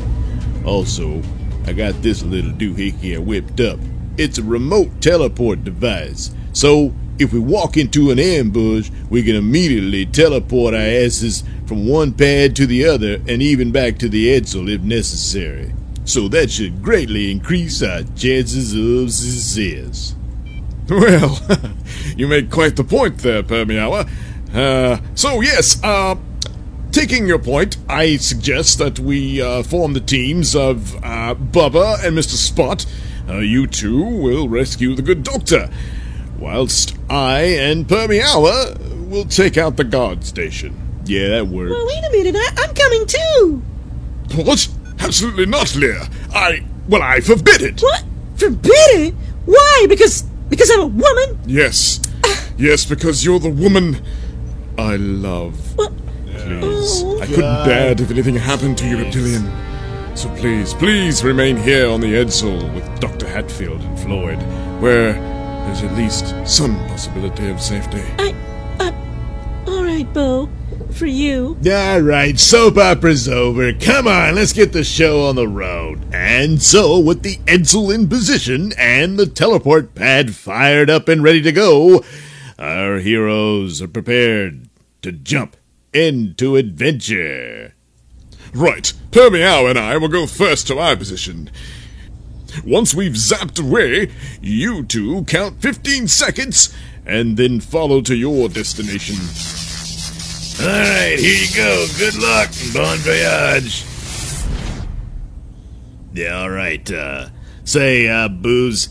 Also, I got this little doohickey I whipped up. It's a remote teleport device. So, if we walk into an ambush, we can immediately teleport our asses from one pad to the other and even back to the Edsel if necessary. So that should greatly increase our chances of success. Well, you make quite the point there, Permiawa. So yes, taking your point, I suggest that we form the teams of Bubba and Mr. Spot. You two will rescue the good doctor, whilst I and Permiawa will take out the guard station. Yeah, that works. Well, wait a minute. I'm coming too. What? Absolutely not, Lear. I forbid it. What? Forbid it? Why? Because I'm a woman? Yes. Yes, because you're the woman I love. What? Please. I couldn't bear it if anything happened to you, Reptilian. So please remain here on the Edsel with Dr. Hatfield and Floyd, where there's at least some possibility of safety. All right, Bo. For you. All right, soap opera's over. Come on, let's get the show on the road. And so, with the Edsel in position and the teleport pad fired up and ready to go, our heroes are prepared to jump into adventure. Right, Permeow and I will go first to our position. Once we've zapped away, you two count 15 seconds and then follow to your destination. All right, here you go. Good luck and bon voyage. Yeah, all right. Say, Booze,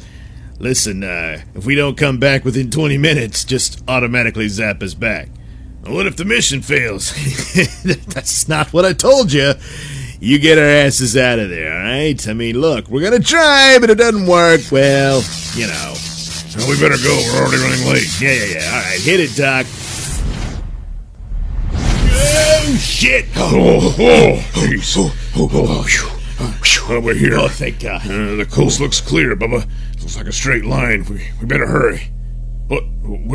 listen, if we don't come back within 20 minutes, just automatically zap us back. What if the mission fails? That's not what I told you. You get our asses out of there, all right? I mean, look, we're gonna try, but it doesn't work. Well, you know. Well, we better go. We're already running late. Yeah. All right, hit it, Doc. Oh, shit! Jeez. We're here. Oh, thank God. The coast looks clear, Bubba. It looks like a straight line. We better hurry. What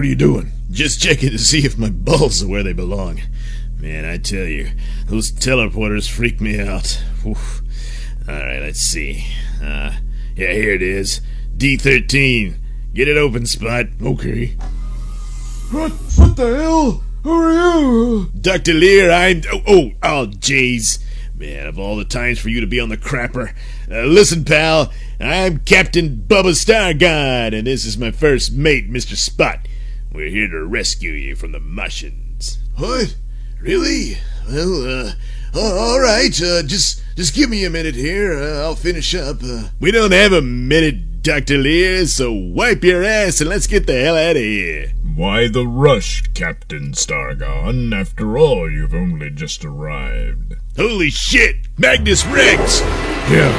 are you doing? Just checking to see if my balls are where they belong. Man, I tell you, those teleporters freak me out. Oof. All right, let's see. Yeah, here it is. D13. Get it open, Spot. Okay. What the hell? Who are you? Dr. Lear, I'm... Oh, jeez. Man, of all the times for you to be on the crapper. Listen, pal, I'm Captain Bubba Stargod, and this is my first mate, Mr. Spot. We're here to rescue you from the Martians. What? Really? Well, all right. Just give me a minute here. I'll finish up. We don't have a minute, Dr. Lear, so wipe your ass and let's get the hell out of here. Why the rush, Captain Stargon? After all, you've only just arrived. Holy shit! Magnus Rex! Yeah,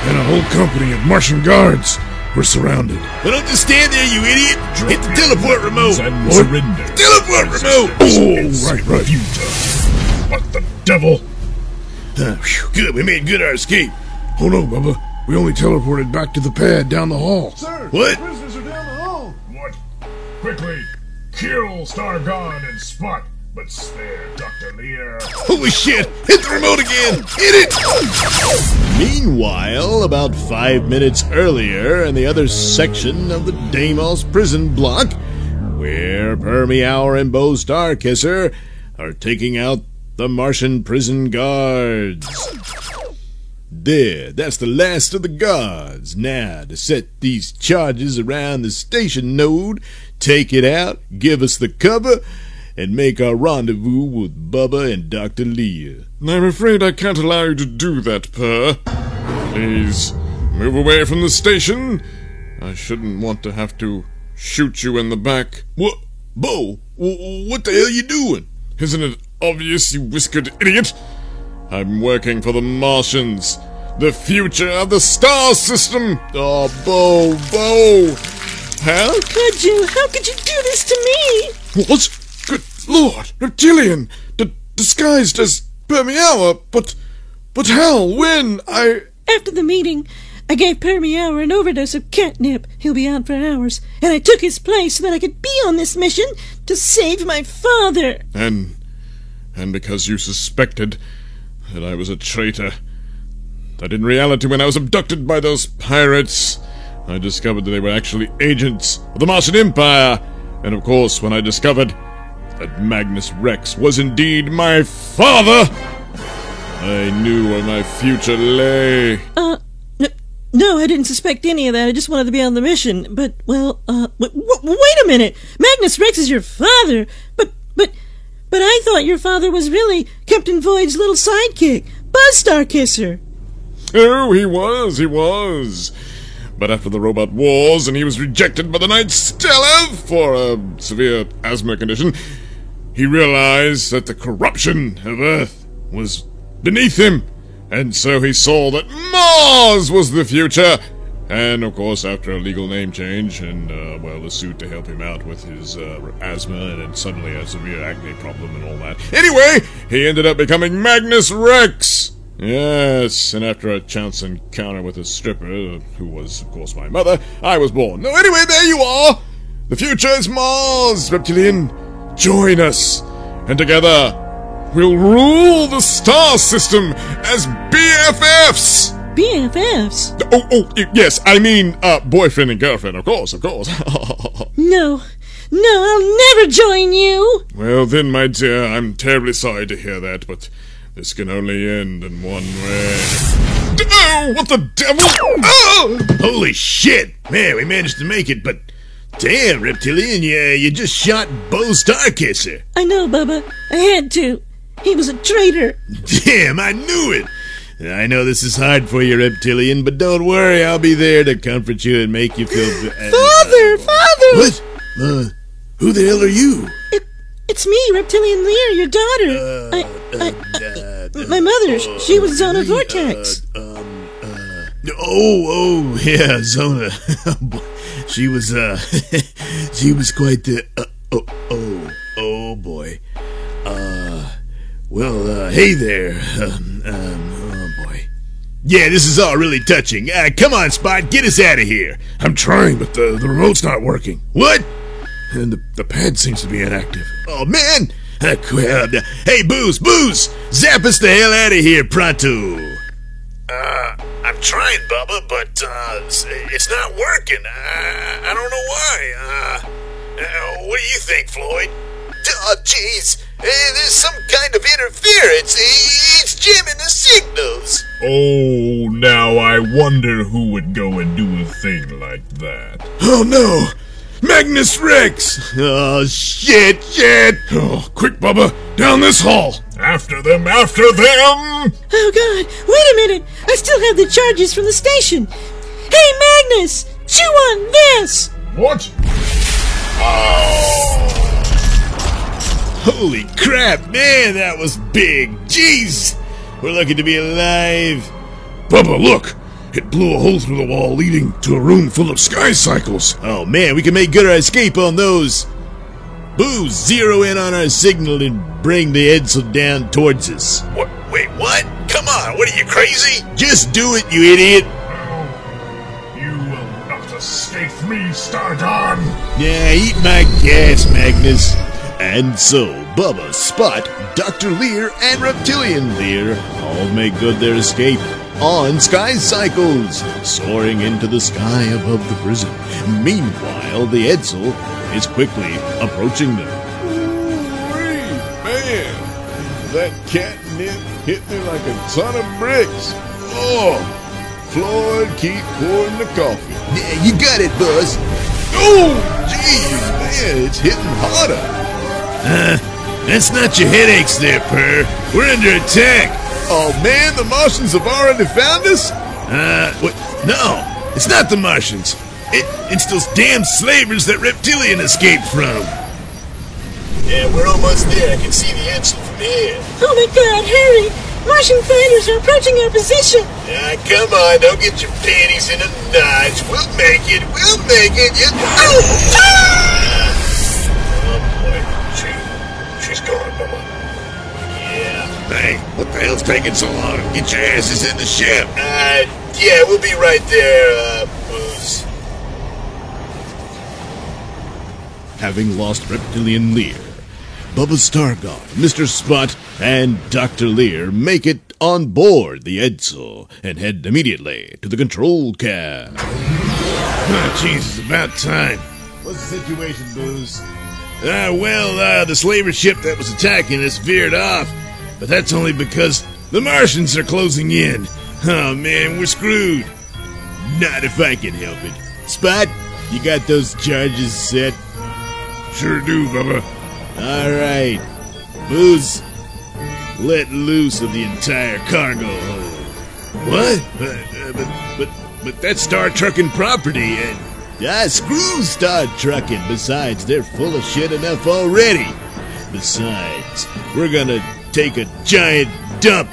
and a whole company of Martian guards. We're surrounded. Well, don't just stand there, you idiot! Hit the teleport remote! And surrender. Teleport remote! Oh, right. What the devil? Good, we made good our escape. Oh no, Bubba. We only teleported back to the pad down the hall. Sir, What? prisoners are down the hall. What? Quickly, kill Stargon and Spot, but spare Dr. Lear. Holy shit! Hit the remote again! Hit it! Meanwhile, about 5 minutes earlier, in the other section of the Deimos prison block, where Permeower and Bo Starkisser are taking out the Martian prison guards. There, that's the last of the guards. Now, to set these charges around the station node, take it out, give us the cover, and make our rendezvous with Bubba and Dr. Lear. I'm afraid I can't allow you to do that, Per. Please, move away from the station. I shouldn't want to have to shoot you in the back. What? Bo, what the hell are you doing? Isn't it obvious, you whiskered idiot? I'm working for the Martians. The future of the star system. Oh, Bo. How could you? How could you do this to me? What? Good Lord, Reptilian, disguised as Permeower, but how? When? After the meeting, I gave Permeower an overdose of catnip. He'll be out for hours. And I took his place so that I could be on this mission to save my father. And because you suspected that I was a traitor, that in reality when I was abducted by those pirates, I discovered that they were actually agents of the Martian Empire. And of course, when I discovered that Magnus Rex was indeed my father, I knew where my future lay. No, I didn't suspect any of that. I just wanted to be on the mission. But, well, wait a minute. Magnus Rex is your father. But I thought your father was really Captain Void's little sidekick, Buzz Starkisser. Oh, he was. But after the robot wars and he was rejected by the Knight Stellar for a severe asthma condition, he realized that the corruption of Earth was beneath him, and so he saw that Mars was the future. And, of course, after a legal name change and, a suit to help him out with his asthma and then suddenly a severe acne problem and all that. Anyway, he ended up becoming Magnus Rex! Yes, and after a chance encounter with a stripper, who was, of course, my mother, I was born. No, anyway, there you are! The future is Mars, Reptilian! Join us, and together, we'll rule the star system as BFFs! BFFs? Yes, I mean, boyfriend and girlfriend, of course. No, I'll never join you! Well then, my dear, I'm terribly sorry to hear that, but this can only end in one way. Oh, what the devil? Oh! Holy shit! Man, we managed to make it, but damn, Reptilian, you just shot Bo Starkisser. I know, Bubba. I had to. He was a traitor. Damn, I knew it! I know this is hard for you, Reptilian, but don't worry, I'll be there to comfort you and make you feel... Father! What? Who the hell are you? It's me, Reptilian Lear, your daughter. My mother, she was Zona Vortex. Yeah, Zona. She was, she was quite the... oh boy. Hey there. Oh boy. Yeah, this is all really touching. Come on, Spot, get us out of here. I'm trying, but the remote's not working. What? And the pad seems to be inactive. Oh, man! Hey, Booze! Zap us the hell out of here, pronto! I'm trying, Bubba, but, it's not working. I don't know why. What do you think, Floyd? Oh, jeez. There's some kind of interference. It's jamming the signals. Oh, now I wonder who would go and do a thing like that. Oh, no! Magnus Rex! Oh, shit! Oh, quick, Bubba! Down this hall! After them! Oh, God! Wait a minute! I still have the charges from the station! Hey, Magnus! Chew on this! What? Holy crap, man, that was big! Jeez! We're lucky to be alive! Bubba, look! It blew a hole through the wall leading to a room full of sky cycles. Oh man, we can make good our escape on those! Booze, zero in on our signal and bring the Edsel down towards us. What? Wait, what? Come on, what are you, crazy? Just do it, you idiot! You will not escape me, Stargon! Yeah, eat my gas, Magnus. And so, Bubba, Spot, Dr. Lear, and Reptilian Lear all make good their escape on Sky Cycles, soaring into the sky above the prison. Meanwhile, the Edsel is quickly approaching them. Man, that catnip hit me like a ton of bricks. Oh, Floyd, keep pouring the coffee. Yeah, you got it, Buzz. Oh, geez, man, it's hitting harder. That's not your headaches there, Purr. We're under attack. Oh man, the Martians have already found us? What? No, it's not the Martians. It's those damn slavers that Reptilian escaped from. Yeah, we're almost there. I can see the Edsel from here. Oh my God, hurry! Martian fighters are approaching our position. Come on, don't get your panties in a knot. We'll make it. You... She's gone, Bubba. Yeah. Hey, what the hell's taking so long? Get your asses in the ship. Yeah, we'll be right there, Booze. Having lost Reptilian Lear, Bubba Stargon, Mr. Spot, and Dr. Lear make it on board the Edsel and head immediately to the control cab. Jeez, it's about time. What's the situation, Booze? The slaver ship that was attacking us veered off, but that's only because the Martians are closing in. Oh man, we're screwed. Not if I can help it. Spot, you got those charges set? Sure do, Bubba. Alright. Booze, let loose of the entire cargo hold. What? But that's Star Truckin' property, and... screw Star Truckin'. Besides, they're full of shit enough already. Besides, we're gonna take a giant dump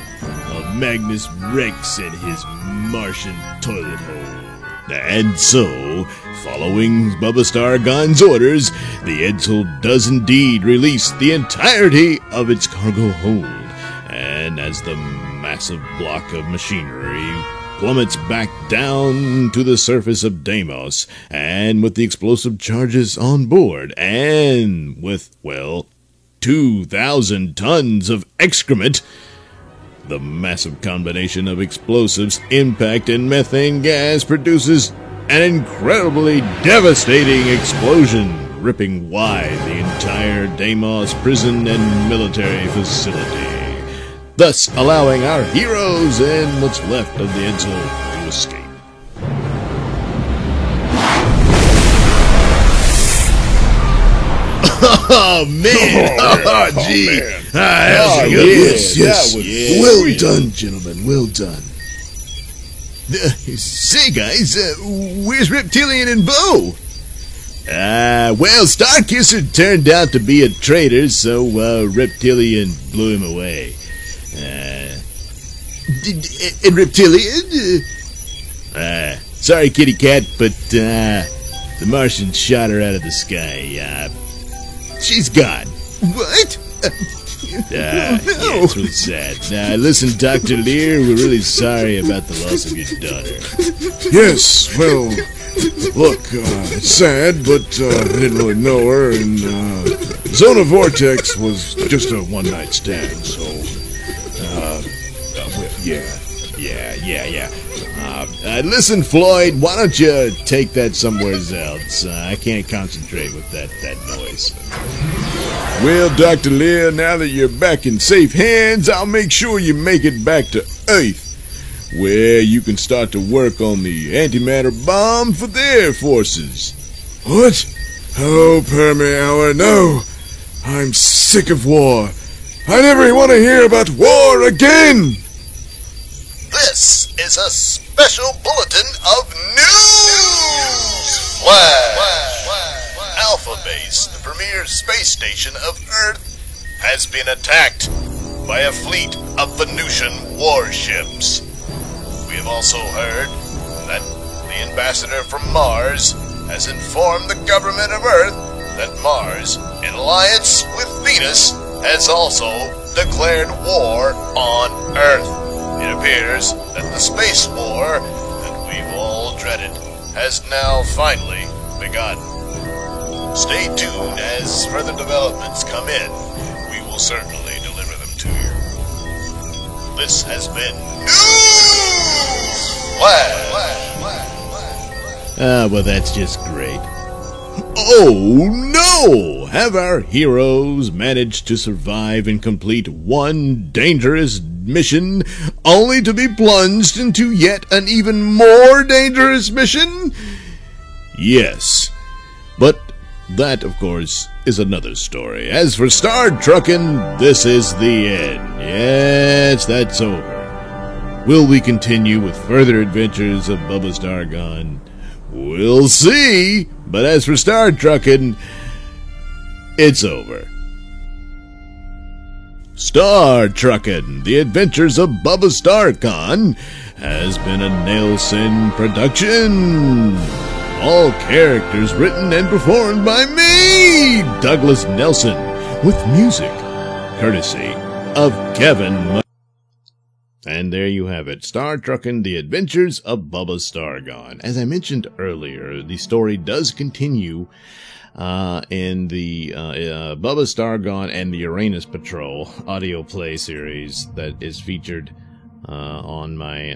of Magnus Rex and his Martian toilet hole. And so, following Bubba Stargon's orders, the Edsel does indeed release the entirety of its cargo hold. And as the massive block of machinery plummets back down to the surface of Deimos, and with the explosive charges on board, and with, well, 2,000 tons of excrement, the massive combination of explosives, impact, and methane gas produces an incredibly devastating explosion, ripping wide the entire Deimos prison and military facility, thus allowing our heroes and what's left of the Edsel to escape. Oh, man! Oh, gee! Yes. Well done, gentlemen. Well done. Say, guys, where's Reptilian and Bo? Well, Starkisser turned out to be a traitor, so Reptilian blew him away. And Reptilian? Sorry, kitty cat, but the Martian shot her out of the sky. She's gone. What? Yeah, it's really sad. Listen, Dr. Lear, we're really sorry about the loss of your daughter. Yes, well, look, it's sad, but I didn't really know her, and Zona Vortex was just a one-night stand, so, yeah. Listen, Floyd, why don't you take that somewhere else? I can't concentrate with that noise. Well, Dr. Lear, now that you're back in safe hands, I'll make sure you make it back to Earth, where you can start to work on the antimatter bomb for their forces. What? Oh, Permy Hour, no! I'm sick of war. I never want to hear about war again! This is a special bulletin of news flash. Alpha Base, the premier space station of Earth, has been attacked by a fleet of Venusian warships. We have also heard that the ambassador from Mars has informed the government of Earth that Mars, in alliance with Venus, has also declared war on Earth. It appears that the space war that we've all dreaded has now finally begun. Stay tuned as further developments come in. We will certainly deliver them to you. This has been News Flash. Well, that's just great. Oh, no! Have our heroes managed to survive and complete one dangerous mission, only to be plunged into yet an even more dangerous mission? Yes. But that, of course, is another story. As for Star Truckin', this is the end. Yes, that's over. Will we continue with further adventures of Bubba Stargon? We'll see. But as for Star Truckin', it's over. Star Truckin', The Adventures of Bubba Stargon has been a Nailsin production. All characters written and performed by me, Douglas Nelson, with music courtesy of Kevin. And there you have it, Star Truckin', The Adventures of Bubba Stargon. As I mentioned earlier, the story does continue in the Bubba Stargon and the Uranus Patrol audio play series that is featured on my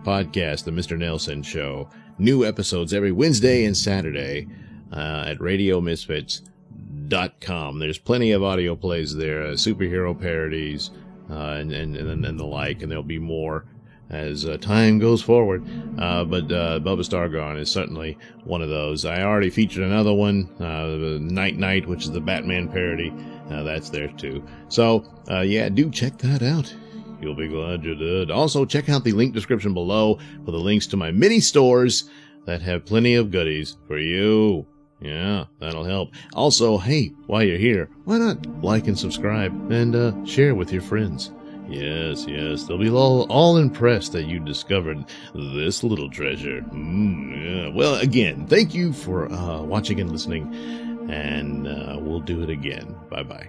podcast, The Mr. Nelson Show. New episodes every Wednesday and Saturday at RadioMisfits.com. There's plenty of audio plays there, superhero parodies, and the like, and there'll be more as time goes forward. But Bubba Stargon is certainly one of those. I already featured another one, Night, which is the Batman parody. That's there too. So, yeah, do check that out. You'll be glad you did. Also, check out the link description below for the links to my mini stores that have plenty of goodies for you. Yeah, that'll help. Also, hey, while you're here, why not like and subscribe and share with your friends? Yes, they'll be all impressed that you discovered this little treasure. Yeah. Well, again, thank you for watching and listening, and we'll do it again. Bye-bye.